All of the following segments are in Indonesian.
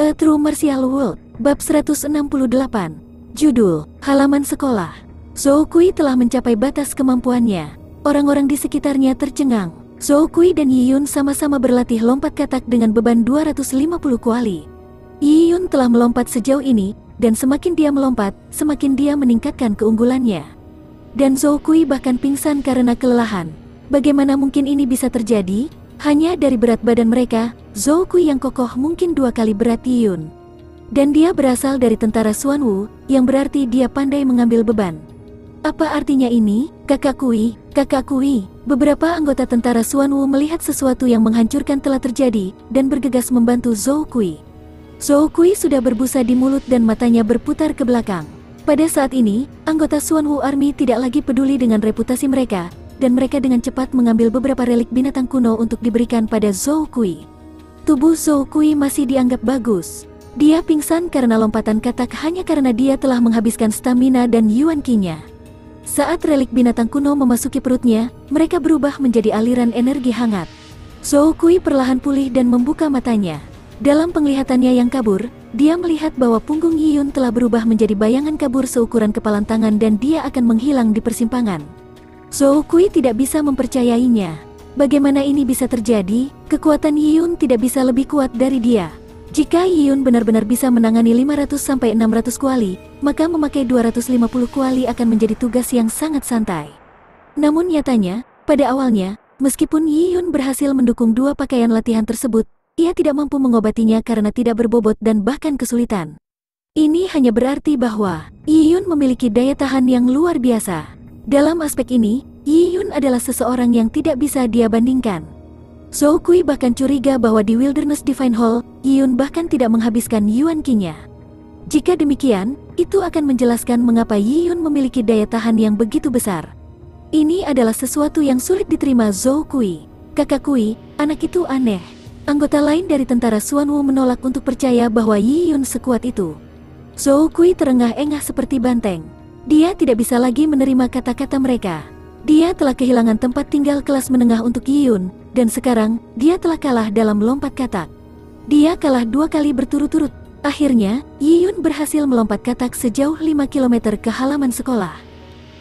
A True Martial World, Bab 168. Judul, Halaman Sekolah. Zhou Kui telah mencapai batas kemampuannya. Orang-orang di sekitarnya tercengang. Zhou Kui dan Yi Yun sama-sama berlatih lompat katak dengan beban 250 kuali. Yi Yun telah melompat sejauh ini, dan semakin dia melompat, semakin dia meningkatkan keunggulannya. Dan Zhou Kui bahkan pingsan karena kelelahan. Bagaimana mungkin ini bisa terjadi? Hanya dari berat badan mereka, Zhou Kui yang kokoh mungkin 2 kali berat Yi Yun. Dan dia berasal dari tentara Xuan Wu, yang berarti dia pandai mengambil beban. Apa artinya ini, kakak Kui? Kakak Kui, beberapa anggota tentara Xuan Wu melihat sesuatu yang menghancurkan telah terjadi, dan bergegas membantu Zhou Kui. Zhou Kui sudah berbusa di mulut dan matanya berputar ke belakang. Pada saat ini, anggota Xuan Wu Army tidak lagi peduli dengan reputasi mereka, dan mereka dengan cepat mengambil beberapa relik binatang kuno untuk diberikan pada Zhou Kui. Tubuh Zhou Kui masih dianggap bagus. Dia pingsan karena lompatan katak hanya karena dia telah menghabiskan stamina dan Yuan Qi-nya. Saat relik binatang kuno memasuki perutnya, mereka berubah menjadi aliran energi hangat. Zhou Kui perlahan pulih dan membuka matanya. Dalam penglihatannya yang kabur, dia melihat bahwa punggung Yi Yun telah berubah menjadi bayangan kabur seukuran kepalan tangan dan dia akan menghilang di persimpangan. Zhou Kui tidak bisa mempercayainya. Bagaimana ini bisa terjadi? Kekuatan Yi Yun tidak bisa lebih kuat dari dia. Jika Yi Yun benar-benar bisa menangani 500-600 kuali, maka memakai 250 kuali akan menjadi tugas yang sangat santai. Namun nyatanya, pada awalnya, meskipun Yi Yun berhasil mendukung 2 pakaian latihan tersebut, ia tidak mampu mengobatinya karena tidak berbobot dan bahkan kesulitan. Ini hanya berarti bahwa Yi Yun memiliki daya tahan yang luar biasa. Dalam aspek ini, Yi Yun adalah seseorang yang tidak bisa dia bandingkan. Zhou Kui bahkan curiga bahwa di Wilderness Divine Hall, Yi Yun bahkan tidak menghabiskan Yuan Qi-nya. Jika demikian, itu akan menjelaskan mengapa Yi Yun memiliki daya tahan yang begitu besar. Ini adalah sesuatu yang sulit diterima Zhou Kui. Kakak Kui, anak itu aneh. Anggota lain dari tentara Xuan Wu menolak untuk percaya bahwa Yi Yun sekuat itu. Zhou Kui terengah-engah seperti banteng. Dia tidak bisa lagi menerima kata-kata mereka. Dia telah kehilangan tempat tinggal kelas menengah untuk Yi Yun, dan sekarang, dia telah kalah dalam lompat katak. Dia kalah 2 kali berturut-turut. Akhirnya, Yi Yun berhasil melompat katak sejauh 5 km ke halaman sekolah.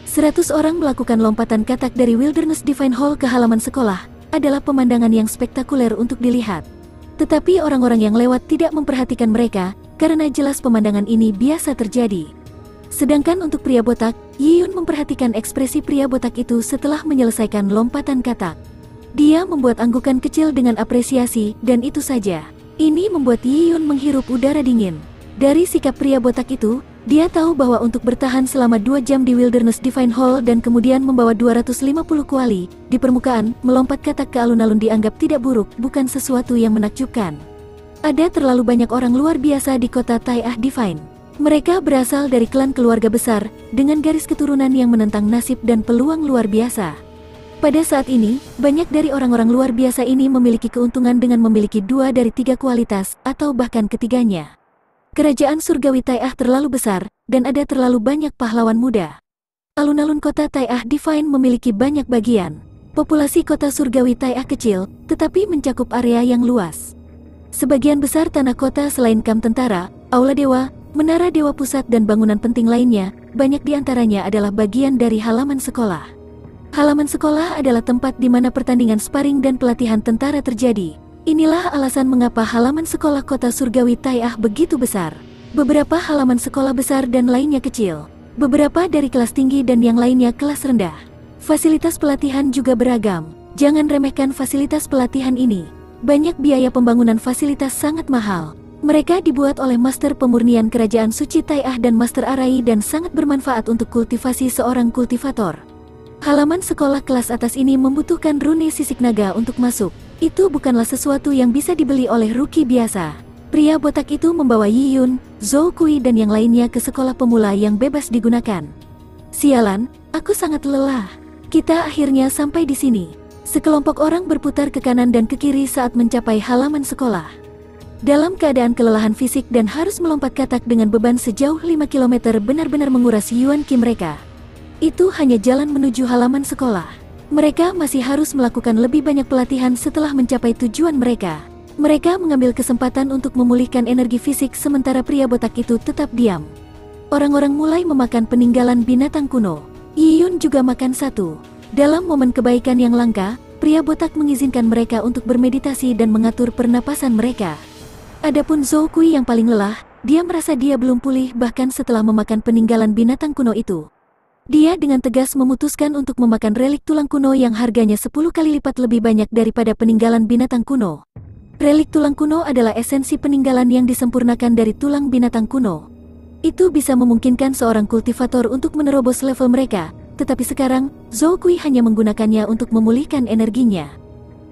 100 orang melakukan lompatan katak dari Wilderness Divine Hall ke halaman sekolah, adalah pemandangan yang spektakuler untuk dilihat. Tetapi orang-orang yang lewat tidak memperhatikan mereka, karena jelas pemandangan ini biasa terjadi. Sedangkan untuk pria botak, Yi Yun memperhatikan ekspresi pria botak itu setelah menyelesaikan lompatan katak. Dia membuat anggukan kecil dengan apresiasi, dan itu saja. Ini membuat Yi Yun menghirup udara dingin. Dari sikap pria botak itu, dia tahu bahwa untuk bertahan selama 2 jam di Wilderness Divine Hall dan kemudian membawa 250 kuali, di permukaan, melompat katak ke alun-alun dianggap tidak buruk, bukan sesuatu yang menakjubkan. Ada terlalu banyak orang luar biasa di kota Tai'ah Divine. Mereka berasal dari klan keluarga besar, dengan garis keturunan yang menentang nasib dan peluang luar biasa. Pada saat ini, banyak dari orang-orang luar biasa ini memiliki keuntungan dengan memiliki 2 dari 3 kualitas, atau bahkan ketiganya. Kerajaan surgawi Tai'ah terlalu besar, dan ada terlalu banyak pahlawan muda. Alun-alun kota Tai'ah Divine memiliki banyak bagian. Populasi kota surgawi Tai'ah kecil, tetapi mencakup area yang luas. Sebagian besar tanah kota selain kamp tentara, aula dewa, menara dewa pusat dan bangunan penting lainnya, banyak di antaranya adalah bagian dari halaman sekolah. Halaman sekolah adalah tempat di mana pertandingan sparring dan pelatihan tentara terjadi. Inilah alasan mengapa halaman sekolah kota surgawi Tai'ah begitu besar. Beberapa halaman sekolah besar dan lainnya kecil. Beberapa dari kelas tinggi dan yang lainnya kelas rendah. Fasilitas pelatihan juga beragam. Jangan remehkan fasilitas pelatihan ini. Banyak biaya pembangunan fasilitas sangat mahal. Mereka dibuat oleh Master Pemurnian Kerajaan Suci Tai'ah dan Master Arai dan sangat bermanfaat untuk kultivasi seorang kultivator. Halaman sekolah kelas atas ini membutuhkan rune sisik naga untuk masuk. Itu bukanlah sesuatu yang bisa dibeli oleh rookie biasa. Pria botak itu membawa Yi Yun, Zhou Kui dan yang lainnya ke sekolah pemula yang bebas digunakan. Sialan, aku sangat lelah. Kita akhirnya sampai di sini. Sekelompok orang berputar ke kanan dan ke kiri saat mencapai halaman sekolah. Dalam keadaan kelelahan fisik dan harus melompat katak dengan beban sejauh 5 km benar-benar menguras Yuan Qi mereka. Itu hanya jalan menuju halaman sekolah. Mereka masih harus melakukan lebih banyak pelatihan setelah mencapai tujuan mereka. Mereka mengambil kesempatan untuk memulihkan energi fisik sementara pria botak itu tetap diam. Orang-orang mulai memakan peninggalan binatang kuno. Yiyun juga makan satu. Dalam momen kebaikan yang langka, pria botak mengizinkan mereka untuk bermeditasi dan mengatur pernapasan mereka. Adapun Zhou Kui yang paling lelah, dia merasa dia belum pulih bahkan setelah memakan peninggalan binatang kuno itu. Dia dengan tegas memutuskan untuk memakan relik tulang kuno yang harganya 10 kali lipat lebih banyak daripada peninggalan binatang kuno. Relik tulang kuno adalah esensi peninggalan yang disempurnakan dari tulang binatang kuno. Itu bisa memungkinkan seorang kultivator untuk menerobos level mereka, tetapi sekarang, Zhou Kui hanya menggunakannya untuk memulihkan energinya.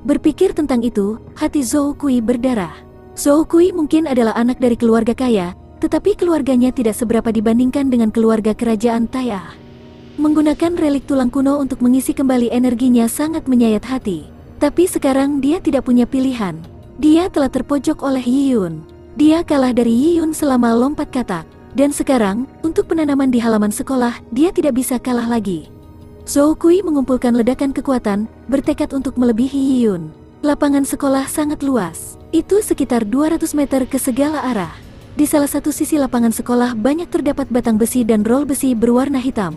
Berpikir tentang itu, hati Zhou Kui berdarah. Zhou Kui mungkin adalah anak dari keluarga kaya, tetapi keluarganya tidak seberapa dibandingkan dengan keluarga kerajaan Tai'ah. Menggunakan relik tulang kuno untuk mengisi kembali energinya sangat menyayat hati. Tapi sekarang dia tidak punya pilihan. Dia telah terpojok oleh Yiyun. Dia kalah dari Yiyun selama lompat katak. Dan sekarang, untuk penanaman di halaman sekolah, dia tidak bisa kalah lagi. Zhou Kui mengumpulkan ledakan kekuatan, bertekad untuk melebihi Yiyun. Lapangan sekolah sangat luas. Itu sekitar 200 meter ke segala arah. Di salah satu sisi lapangan sekolah banyak terdapat batang besi dan rol besi berwarna hitam.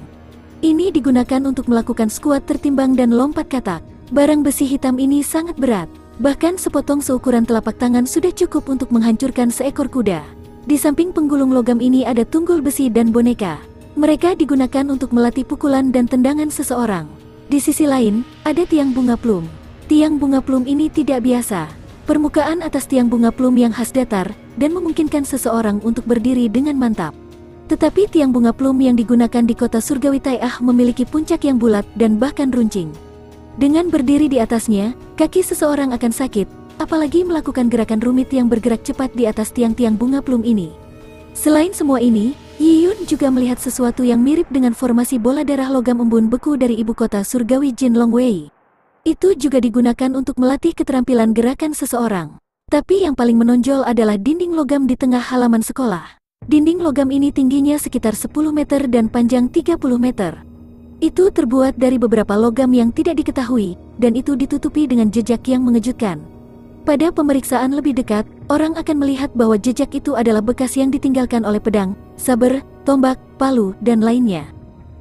Ini digunakan untuk melakukan skuad tertimbang dan lompat katak. Barang besi hitam ini sangat berat. Bahkan sepotong seukuran telapak tangan sudah cukup untuk menghancurkan seekor kuda. Di samping penggulung logam ini ada tunggul besi dan boneka. Mereka digunakan untuk melatih pukulan dan tendangan seseorang. Di sisi lain, ada tiang bunga plum. Tiang bunga plum ini tidak biasa. Permukaan atas tiang bunga plum yang khas datar, dan memungkinkan seseorang untuk berdiri dengan mantap. Tetapi tiang bunga plum yang digunakan di kota surgawi Tai'ah memiliki puncak yang bulat dan bahkan runcing. Dengan berdiri di atasnya, kaki seseorang akan sakit, apalagi melakukan gerakan rumit yang bergerak cepat di atas tiang-tiang bunga plum ini. Selain semua ini, Yiyun juga melihat sesuatu yang mirip dengan formasi bola darah logam embun beku dari ibu kota surgawi Jin Longwei. Itu juga digunakan untuk melatih keterampilan gerakan seseorang. Tapi yang paling menonjol adalah dinding logam di tengah halaman sekolah. Dinding logam ini tingginya sekitar 10 meter dan panjang 30 meter. Itu terbuat dari beberapa logam yang tidak diketahui, dan itu ditutupi dengan jejak yang mengejutkan. Pada pemeriksaan lebih dekat, orang akan melihat bahwa jejak itu adalah bekas yang ditinggalkan oleh pedang, saber, tombak, palu, dan lainnya.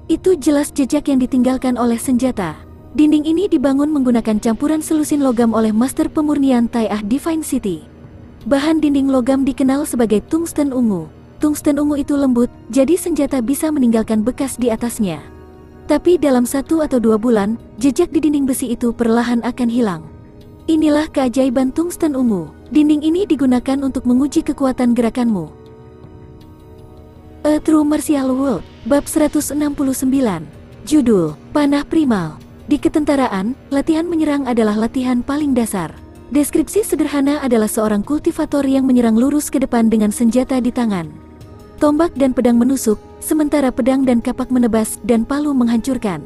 Itu jelas jejak yang ditinggalkan oleh senjata. Dinding ini dibangun menggunakan campuran selusin logam oleh Master Pemurnian Tai'ah Divine City. Bahan dinding logam dikenal sebagai tungsten ungu. Tungsten ungu itu lembut, jadi senjata bisa meninggalkan bekas di atasnya. Tapi dalam 1 atau 2 bulan, jejak di dinding besi itu perlahan akan hilang. Inilah keajaiban tungsten ungu. Dinding ini digunakan untuk menguji kekuatan gerakanmu. A True Martial World, Bab 169. Judul, Panah Primal. Di ketentaraan, latihan menyerang adalah latihan paling dasar. Deskripsi sederhana adalah seorang kultivator yang menyerang lurus ke depan dengan senjata di tangan. Tombak dan pedang menusuk, sementara pedang dan kapak menebas dan palu menghancurkan.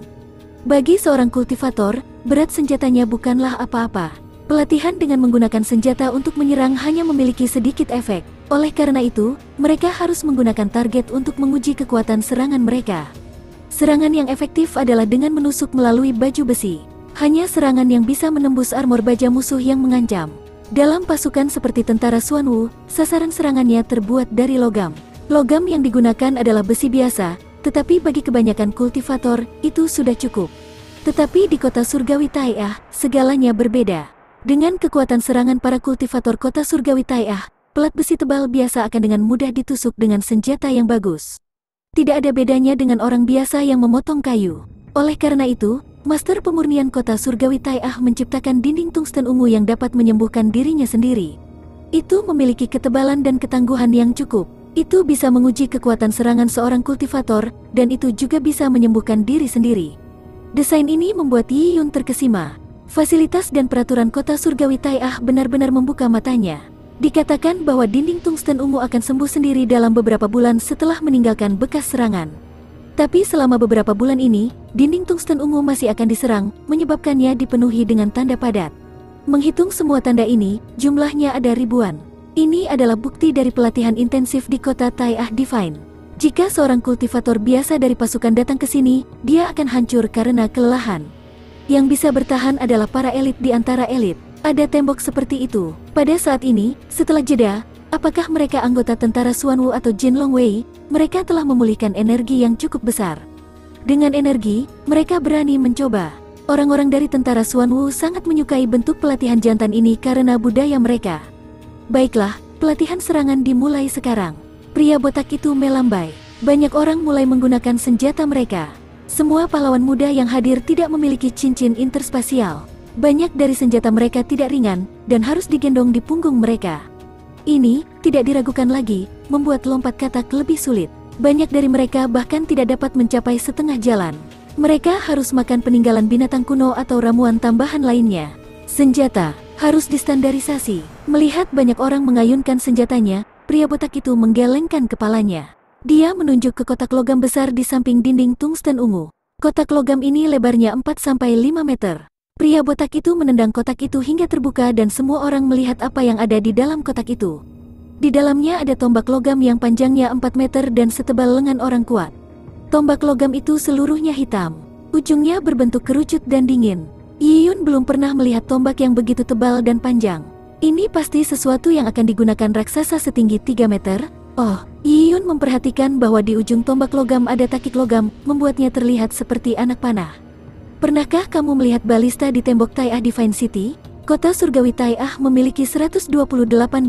Bagi seorang kultivator, berat senjatanya bukanlah apa-apa. Pelatihan dengan menggunakan senjata untuk menyerang hanya memiliki sedikit efek. Oleh karena itu, mereka harus menggunakan target untuk menguji kekuatan serangan mereka. Serangan yang efektif adalah dengan menusuk melalui baju besi. Hanya serangan yang bisa menembus armor baja musuh yang mengancam. Dalam pasukan seperti tentara Xuanwu, sasaran serangannya terbuat dari logam. Logam yang digunakan adalah besi biasa, tetapi bagi kebanyakan kultivator, itu sudah cukup. Tetapi di kota surgawi Tai'ah, segalanya berbeda. Dengan kekuatan serangan para kultivator kota surgawi Tai'ah, pelat besi tebal biasa akan dengan mudah ditusuk dengan senjata yang bagus. Tidak ada bedanya dengan orang biasa yang memotong kayu. Oleh karena itu, Master Pemurnian kota surgawi Tai'ah menciptakan dinding tungsten ungu yang dapat menyembuhkan dirinya sendiri. Itu memiliki ketebalan dan ketangguhan yang cukup. Itu bisa menguji kekuatan serangan seorang kultivator, dan itu juga bisa menyembuhkan diri sendiri. Desain ini membuat Yiyun terkesima. Fasilitas dan peraturan kota surgawi Tai'ah benar-benar membuka matanya. Dikatakan bahwa dinding tungsten ungu akan sembuh sendiri dalam beberapa bulan setelah meninggalkan bekas serangan. Tapi selama beberapa bulan ini, dinding tungsten ungu masih akan diserang, menyebabkannya dipenuhi dengan tanda padat. Menghitung semua tanda ini, jumlahnya ada ribuan. Ini adalah bukti dari pelatihan intensif di kota Tai'ah Divine. Jika seorang kultivator biasa dari pasukan datang ke sini, dia akan hancur karena kelelahan. Yang bisa bertahan adalah para elit di antara elit. Ada tembok seperti itu. Pada saat ini, setelah jeda, apakah mereka anggota tentara Xuanwu atau Jin Longwei? Mereka telah memulihkan energi yang cukup besar. Dengan energi, mereka berani mencoba. Orang-orang dari tentara Xuanwu sangat menyukai bentuk pelatihan jantan ini karena budaya mereka. Baiklah, pelatihan serangan dimulai sekarang. Pria botak itu melambai. Banyak orang mulai menggunakan senjata mereka. Semua pahlawan muda yang hadir tidak memiliki cincin interspasial. Banyak dari senjata mereka tidak ringan, dan harus digendong di punggung mereka. Ini, tidak diragukan lagi, membuat lompat katak lebih sulit. Banyak dari mereka bahkan tidak dapat mencapai setengah jalan. Mereka harus makan peninggalan binatang kuno atau ramuan tambahan lainnya. Senjata, harus distandarisasi. Melihat banyak orang mengayunkan senjatanya, pria botak itu menggelengkan kepalanya. Dia menunjuk ke kotak logam besar di samping dinding tungsten ungu. Kotak logam ini lebarnya 4-5 meter. Pria botak itu menendang kotak itu hingga terbuka dan semua orang melihat apa yang ada di dalam kotak itu. Di dalamnya ada tombak logam yang panjangnya 4 meter dan setebal lengan orang kuat. Tombak logam itu seluruhnya hitam. Ujungnya berbentuk kerucut dan dingin. Yiyun belum pernah melihat tombak yang begitu tebal dan panjang. Ini pasti sesuatu yang akan digunakan raksasa setinggi 3 meter. Oh, Yiyun memperhatikan bahwa di ujung tombak logam ada takik logam, membuatnya terlihat seperti anak panah. Pernahkah kamu melihat balista di tembok Tai'ah Divine City? Kota surgawi Tai'ah memiliki 128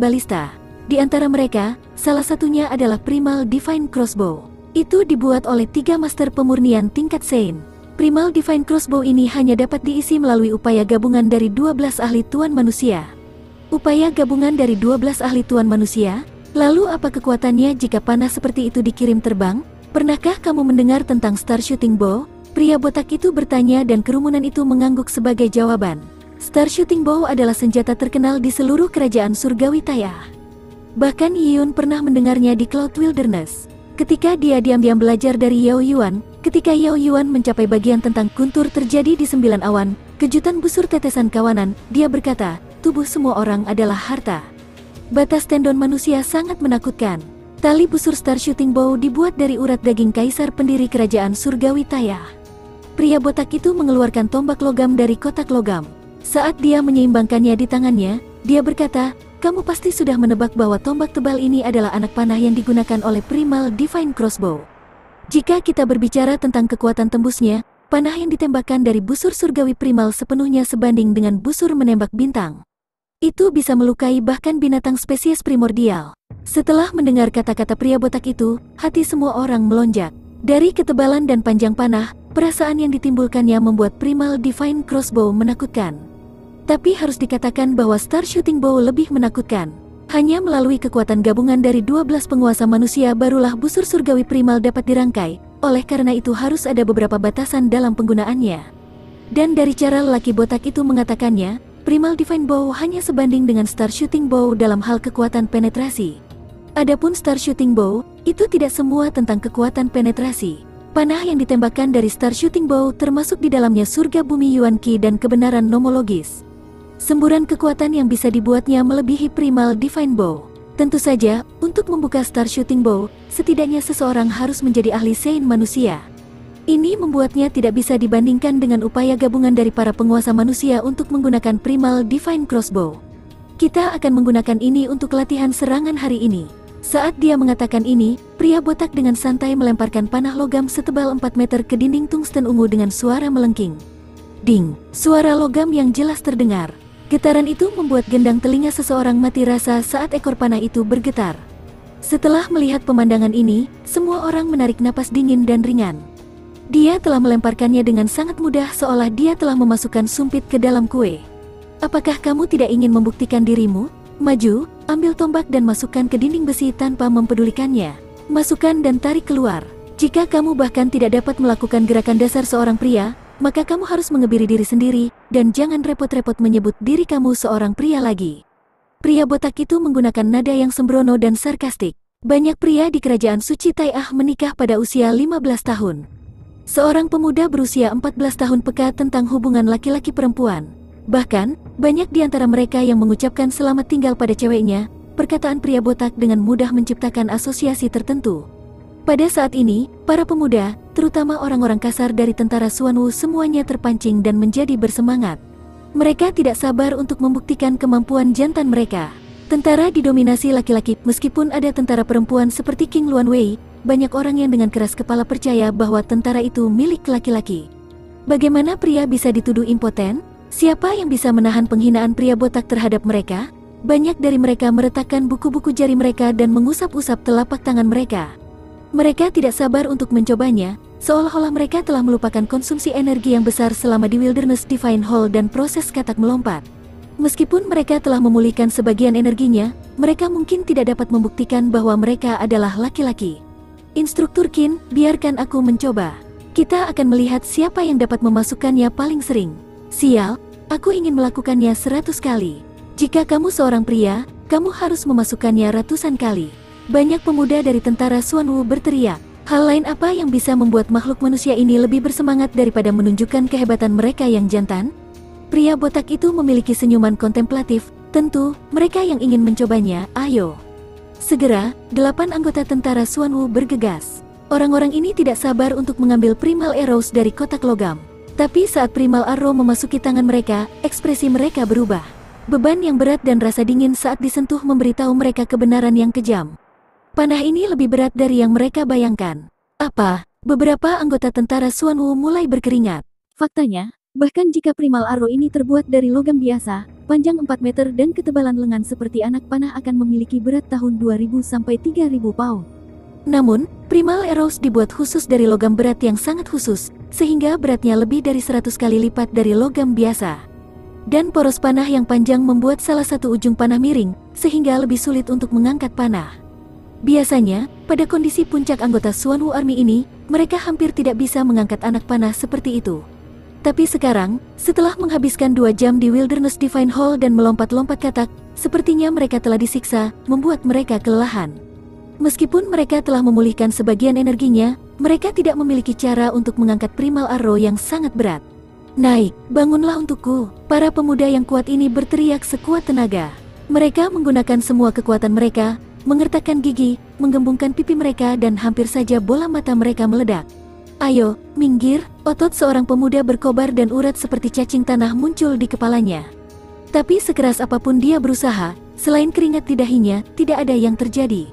balista. Di antara mereka, salah satunya adalah Primal Divine Crossbow. Itu dibuat oleh 3 master pemurnian tingkat Saint. Primal Divine Crossbow ini hanya dapat diisi melalui upaya gabungan dari 12 ahli tuan manusia. Upaya gabungan dari 12 ahli tuan manusia? Lalu apa kekuatannya jika panah seperti itu dikirim terbang? Pernahkah kamu mendengar tentang Star Shooting Bow? Pria botak itu bertanya dan kerumunan itu mengangguk sebagai jawaban. Star Shooting Bow adalah senjata terkenal di seluruh kerajaan surgawi Tai'ah. Bahkan Yiyun pernah mendengarnya di Cloud Wilderness. Ketika dia diam-diam belajar dari Yao Yuan, ketika Yao Yuan mencapai bagian tentang guntur terjadi di 9 awan, kejutan busur tetesan kawanan, dia berkata, tubuh semua orang adalah harta. Batas tendon manusia sangat menakutkan. Tali busur Star Shooting Bow dibuat dari urat daging kaisar pendiri kerajaan surgawi Tai'ah. Pria botak itu mengeluarkan tombak logam dari kotak logam. Saat dia menyeimbangkannya di tangannya, dia berkata, kamu pasti sudah menebak bahwa tombak tebal ini adalah anak panah yang digunakan oleh Primal Divine Crossbow. Jika kita berbicara tentang kekuatan tembusnya, panah yang ditembakkan dari busur surgawi primal sepenuhnya sebanding dengan busur menembak bintang. Itu bisa melukai bahkan binatang spesies primordial. Setelah mendengar kata-kata pria botak itu, hati semua orang melonjak. Dari ketebalan dan panjang panah, perasaan yang ditimbulkannya membuat Primal Divine Crossbow menakutkan. Tapi harus dikatakan bahwa Star Shooting Bow lebih menakutkan. Hanya melalui kekuatan gabungan dari 12 penguasa manusia barulah busur surgawi primal dapat dirangkai, oleh karena itu harus ada beberapa batasan dalam penggunaannya. Dan dari cara lelaki botak itu mengatakannya, Primal Divine Bow hanya sebanding dengan Star Shooting Bow dalam hal kekuatan penetrasi. Adapun Star Shooting Bow, itu tidak semua tentang kekuatan penetrasi. Panah yang ditembakkan dari Star Shooting Bow termasuk di dalamnya surga bumi Yuan Qi dan kebenaran nomologis. Semburan kekuatan yang bisa dibuatnya melebihi Primal Divine Bow. Tentu saja, untuk membuka Star Shooting Bow, setidaknya seseorang harus menjadi ahli Saint manusia. Ini membuatnya tidak bisa dibandingkan dengan upaya gabungan dari para penguasa manusia untuk menggunakan Primal Divine Crossbow. Kita akan menggunakan ini untuk latihan serangan hari ini. Saat dia mengatakan ini, pria botak dengan santai melemparkan panah logam setebal 4 meter ke dinding tungsten ungu dengan suara melengking. Ding! Suara logam yang jelas terdengar. Getaran itu membuat gendang telinga seseorang mati rasa saat ekor panah itu bergetar. Setelah melihat pemandangan ini, semua orang menarik napas dingin dan ringan. Dia telah melemparkannya dengan sangat mudah seolah dia telah memasukkan sumpit ke dalam kue. Apakah kamu tidak ingin membuktikan dirimu? Maju, ambil tombak dan masukkan ke dinding besi tanpa mempedulikannya. Masukkan dan tarik keluar. Jika kamu bahkan tidak dapat melakukan gerakan dasar seorang pria, maka kamu harus mengebiri diri sendiri, dan jangan repot-repot menyebut diri kamu seorang pria lagi. Pria botak itu menggunakan nada yang sembrono dan sarkastik. Banyak pria di kerajaan suci Tai'ah menikah pada usia 15 tahun. Seorang pemuda berusia 14 tahun peka tentang hubungan laki-laki perempuan. Bahkan, banyak di antara mereka yang mengucapkan selamat tinggal pada ceweknya. Perkataan pria botak dengan mudah menciptakan asosiasi tertentu. Pada saat ini, para pemuda, terutama orang-orang kasar dari tentara Xuanwu semuanya terpancing dan menjadi bersemangat. Mereka tidak sabar untuk membuktikan kemampuan jantan mereka. Tentara didominasi laki-laki. Meskipun ada tentara perempuan seperti King Luan Wei, banyak orang yang dengan keras kepala percaya bahwa tentara itu milik laki-laki. Bagaimana pria bisa dituduh impoten? Siapa yang bisa menahan penghinaan pria botak terhadap mereka? Banyak dari mereka meretakkan buku-buku jari mereka dan mengusap-usap telapak tangan mereka. Mereka tidak sabar untuk mencobanya, seolah-olah mereka telah melupakan konsumsi energi yang besar selama di Wilderness Divine Hall dan proses katak melompat. Meskipun mereka telah memulihkan sebagian energinya, mereka mungkin tidak dapat membuktikan bahwa mereka adalah laki-laki. Instruktur Qin, biarkan aku mencoba. Kita akan melihat siapa yang dapat memasukkannya paling sering. Sial, aku ingin melakukannya 100 kali. Jika kamu seorang pria, kamu harus memasukkannya ratusan kali. Banyak pemuda dari tentara Xuanwu berteriak. Hal lain apa yang bisa membuat makhluk manusia ini lebih bersemangat daripada menunjukkan kehebatan mereka yang jantan? Pria botak itu memiliki senyuman kontemplatif. Tentu, mereka yang ingin mencobanya, ayo. Segera, 8 anggota tentara Xuanwu bergegas. Orang-orang ini tidak sabar untuk mengambil primal arrows dari kotak logam. Tapi saat primal arrow memasuki tangan mereka, ekspresi mereka berubah. Beban yang berat dan rasa dingin saat disentuh memberitahu mereka kebenaran yang kejam. Panah ini lebih berat dari yang mereka bayangkan. Apa? Beberapa anggota tentara Xuanwu mulai berkeringat. Faktanya, bahkan jika primal arrow ini terbuat dari logam biasa, panjang 4 meter dan ketebalan lengan seperti anak panah akan memiliki berat tahun 2000 sampai 3000 pound. Namun, primal arrows dibuat khusus dari logam berat yang sangat khusus, sehingga beratnya lebih dari 100 kali lipat dari logam biasa. Dan poros panah yang panjang membuat salah satu ujung panah miring, sehingga lebih sulit untuk mengangkat panah. Biasanya, pada kondisi puncak anggota Xuanwu Army ini, mereka hampir tidak bisa mengangkat anak panah seperti itu. Tapi sekarang, setelah menghabiskan 2 jam di Wilderness Divine Hall dan melompat-lompat katak, sepertinya mereka telah disiksa, membuat mereka kelelahan. Meskipun mereka telah memulihkan sebagian energinya, mereka tidak memiliki cara untuk mengangkat primal arrow yang sangat berat. Naik, bangunlah untukku. Para pemuda yang kuat ini berteriak sekuat tenaga. Mereka menggunakan semua kekuatan mereka, mengertakkan gigi, menggembungkan pipi mereka dan hampir saja bola mata mereka meledak. Ayo, minggir. Otot seorang pemuda berkobar dan urat seperti cacing tanah muncul di kepalanya. Tapi sekeras apapun dia berusaha, selain keringat di dahinya, tidak ada yang terjadi.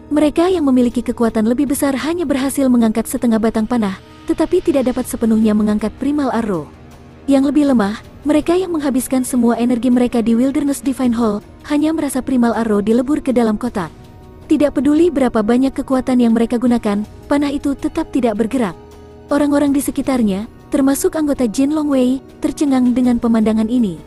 Mereka yang memiliki kekuatan lebih besar hanya berhasil mengangkat setengah batang panah, tetapi tidak dapat sepenuhnya mengangkat primal arrow. Yang lebih lemah, mereka yang menghabiskan semua energi mereka di Wilderness Divine Hall, hanya merasa primal arrow dilebur ke dalam kotak. Tidak peduli berapa banyak kekuatan yang mereka gunakan, panah itu tetap tidak bergerak. Orang-orang di sekitarnya, termasuk anggota Jin Long Wei, tercengang dengan pemandangan ini.